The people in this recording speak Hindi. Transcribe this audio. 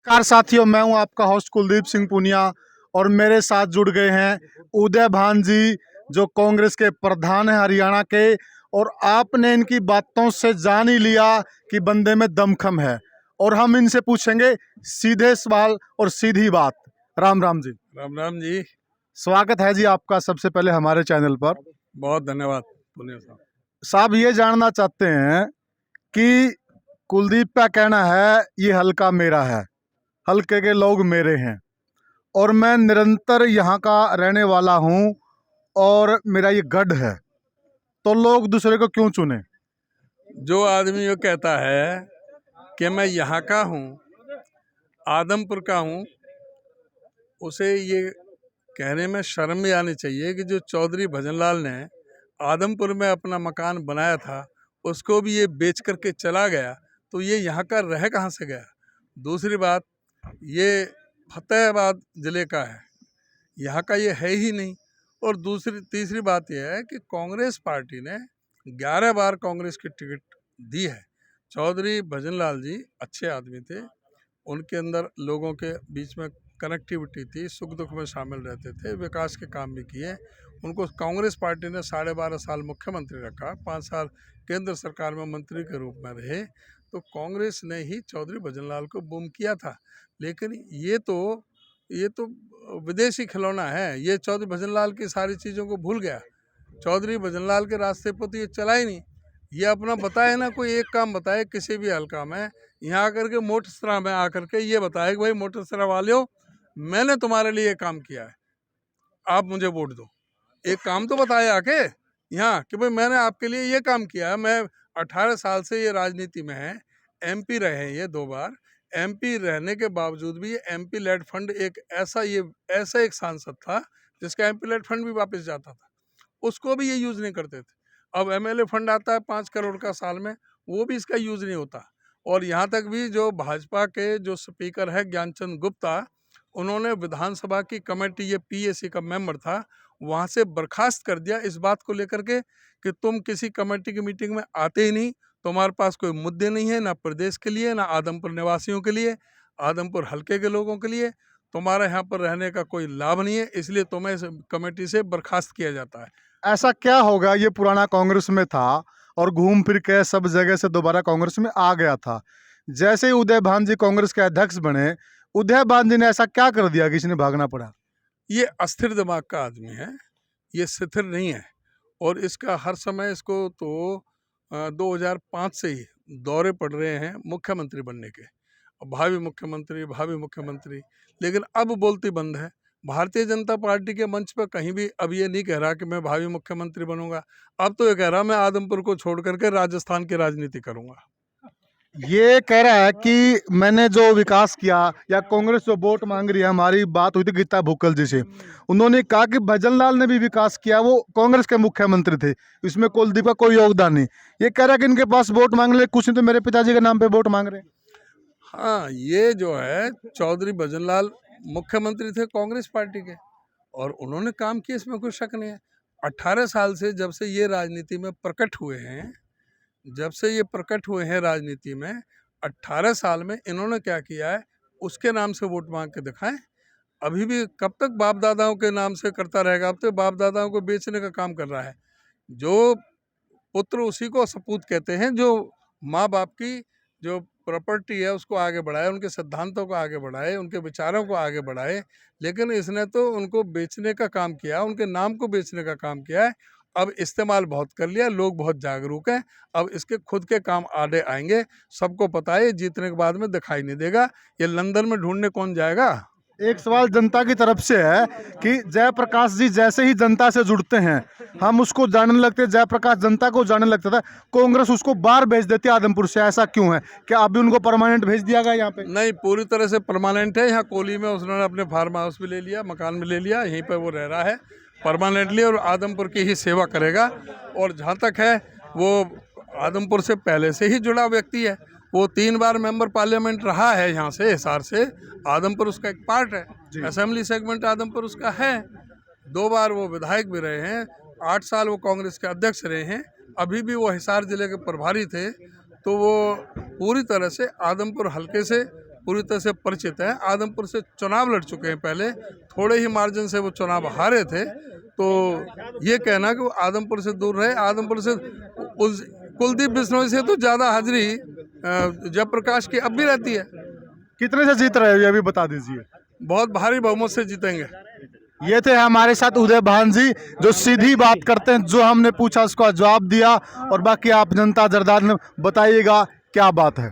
नमस्कार साथियों, मैं हूं आपका होस्ट कुलदीप सिंह पुनिया और मेरे साथ जुड़ गए हैं उदय भान जी, जो कांग्रेस के प्रधान हैं हरियाणा के। और आपने इनकी बातों से जान ही लिया कि बंदे में दमखम है और हम इनसे पूछेंगे सीधे सवाल और सीधी बात। राम राम जी। राम राम जी। स्वागत है जी आपका सबसे पहले हमारे चैनल पर। बहुत धन्यवाद पुनिया साहब। साहब ये जानना चाहते हैं कि कुलदीप का कहना है ये हल्का मेरा है, हल्के के लोग मेरे हैं और मैं निरंतर यहाँ का रहने वाला हूँ और मेरा ये गढ़ है, तो लोग दूसरे को क्यों चुने? जो आदमी ये कहता है कि मैं यहाँ का हूँ, आदमपुर का हूँ, उसे ये कहने में शर्म भी आनी चाहिए कि जो चौधरी भजनलाल ने आदमपुर में अपना मकान बनाया था उसको भी ये बेच करके चला गया, तो ये यहाँ का रह कहाँ से गया। दूसरी बात, ये फतेहाबाद ज़िले का है, यहाँ का ये है ही नहीं। और तीसरी बात यह है कि कांग्रेस पार्टी ने 11 बार कांग्रेस की टिकट दी है। चौधरी भजनलाल जी अच्छे आदमी थे, उनके अंदर लोगों के बीच में कनेक्टिविटी थी, सुख दुख में शामिल रहते थे, विकास के काम भी किए। उनको कांग्रेस पार्टी ने 12.5 साल मुख्यमंत्री रखा, 5 साल केंद्र सरकार में मंत्री के रूप में रहे, तो कांग्रेस ने ही चौधरी भजनलाल को बूम किया था। लेकिन ये तो विदेशी खिलौना है, ये चौधरी भजनलाल की सारी चीज़ों को भूल गया। चौधरी भजनलाल के रास्ते पर तो ये चला ही नहीं। ये अपना बताए ना, कोई एक काम बताए किसी भी हल्का में, यहाँ आकर के मोटसरा में आकर के ये बताए कि भाई मोटसरा वालों, मैंने तुम्हारे लिए काम किया है, आप मुझे वोट दो। एक काम तो बताए आके यहाँ कि भाई मैंने आपके लिए ये काम किया है। मैं 18 साल से ये राजनीति में है, एमपी रहे हैं ये 2 बार। एमपी रहने के बावजूद भी एमपी लेड फंड एक ऐसा एक सांसद था जिसका एमपी लेड फंड भी वापस जाता था, उसको भी ये यूज़ नहीं करते थे। अब एमएलए फंड आता है 5 करोड़ का साल में, वो भी इसका यूज़ नहीं होता। और यहाँ तक भी जो भाजपा के जो स्पीकर है ज्ञानचंद गुप्ता, उन्होंने विधानसभा की कमेटी, ये पीएसी का मेंबर था, वहाँ से बर्खास्त कर दिया इस बात को लेकर के कि तुम किसी कमेटी की मीटिंग में आते ही नहीं, तुम्हारे पास कोई मुद्दे नहीं है, ना प्रदेश के लिए, ना आदमपुर निवासियों के लिए, आदमपुर हल्के के लोगों के लिए तुम्हारा यहाँ पर रहने का कोई लाभ नहीं है, इसलिए तुम्हें इस कमेटी से बर्खास्त किया जाता है। ऐसा क्या होगा, ये पुराना कांग्रेस में था और घूम फिर के सब जगह से दोबारा कांग्रेस में आ गया था। जैसे ही उदय भान जी कांग्रेस के अध्यक्ष बने, उदय भान जी ने ऐसा क्या कर दिया कि इसने भागना पड़ा? ये अस्थिर दिमाग का आदमी है, ये स्थिर नहीं है। और इसका हर समय इसको तो 2005 से ही दौरे पड़ रहे हैं मुख्यमंत्री बनने के, भावी मुख्यमंत्री, लेकिन अब बोलती बंद है। भारतीय जनता पार्टी के मंच पर कहीं भी अब ये नहीं कह रहा कि मैं भावी मुख्यमंत्री बनूंगा, अब तो ये कह रहा मैं आदमपुर को छोड़ करके राजस्थान की राजनीति करूंगा। ये कह रहा है कि मैंने जो विकास किया, या कांग्रेस जो वोट मांग रही है, हमारी बात हुई थी गीता भुक्कल जी से, उन्होंने कहा कि भजनलाल ने भी विकास किया, वो कांग्रेस के मुख्यमंत्री थे, इसमें कुलदीप का कोई योगदान नहीं। ये कह रहा है कि इनके पास वोट मांगने कुछ नहीं, तो मेरे पिताजी के नाम पे वोट मांग रहे हैं। हाँ, ये जो है चौधरी भजनलाल मुख्यमंत्री थे कांग्रेस पार्टी के और उन्होंने काम किया, इसमें कोई शक नहीं है। 18 साल से जब से ये राजनीति में प्रकट हुए हैं, राजनीति में 18 साल में इन्होंने क्या किया है, उसके नाम से वोट मांग के दिखाएं। अभी भी कब तक बाप दादाओं के नाम से करता रहेगा? अब तो बाप दादाओं को बेचने का काम कर रहा है। जो पुत्र उसी को सपूत कहते हैं, जो माँ बाप की जो प्रॉपर्टी है उसको आगे बढ़ाए, उनके सिद्धांतों को आगे बढ़ाए, उनके विचारों को आगे बढ़ाए। लेकिन इसने तो उनको बेचने का काम किया, उनके नाम को बेचने का काम किया है। अब इस्तेमाल बहुत कर लिया, लोग बहुत जागरूक हैं, अब इसके खुद के काम आगे आएंगे। सबको पता है जीतने के बाद में दिखाई नहीं देगा, ये लंदन में ढूंढने कौन जाएगा। एक सवाल जनता की तरफ से है कि जयप्रकाश जी जैसे ही जनता से जुड़ते हैं, हम उसको जानने लगते हैं, जयप्रकाश जनता को जानने लगता था, कांग्रेस उसको बाहर भेज देती है आदमपुर से, ऐसा क्यों है? क्या अभी उनको परमानेंट भेज दिया गया यहाँ पे? नहीं, पूरी तरह से परमानेंट है। यहाँ कोली में उसने अपने फार्म हाउस भी ले लिया, मकान भी ले लिया, यहीं पर वो रह रहा है परमानेंटली और आदमपुर की ही सेवा करेगा। और जहाँ तक है, वो आदमपुर से पहले से ही जुड़ा व्यक्ति है, वो 3 बार मेंबर पार्लियामेंट रहा है यहाँ से, हिसार से। आदमपुर उसका एक पार्ट है, असेंबली सेगमेंट आदमपुर उसका है। 2 बार वो विधायक भी रहे हैं, 8 साल वो कांग्रेस के अध्यक्ष रहे हैं, अभी भी वो हिसार जिले के प्रभारी थे। तो वो पूरी तरह से आदमपुर हल्के से पूरी तरह से परिचित हैं। आदमपुर से चुनाव लड़ चुके हैं पहले, थोड़े ही मार्जिन से वो चुनाव हारे थे। तो ये कहना कि वो आदमपुर से दूर रहे, आदमपुर से उस कुलदीप बिश्नोई से तो ज़्यादा हाजिरी जयप्रकाश की अब भी रहती है। कितने से जीत रहे हो ये भी बता दीजिए। बहुत भारी बहुमत से जीतेंगे। ये थे हमारे साथ उदय भान जी, जो सीधी बात करते हैं, जो हमने पूछा उसका जवाब दिया। और बाकी आप जनता जनार्दन बताइएगा क्या बात है।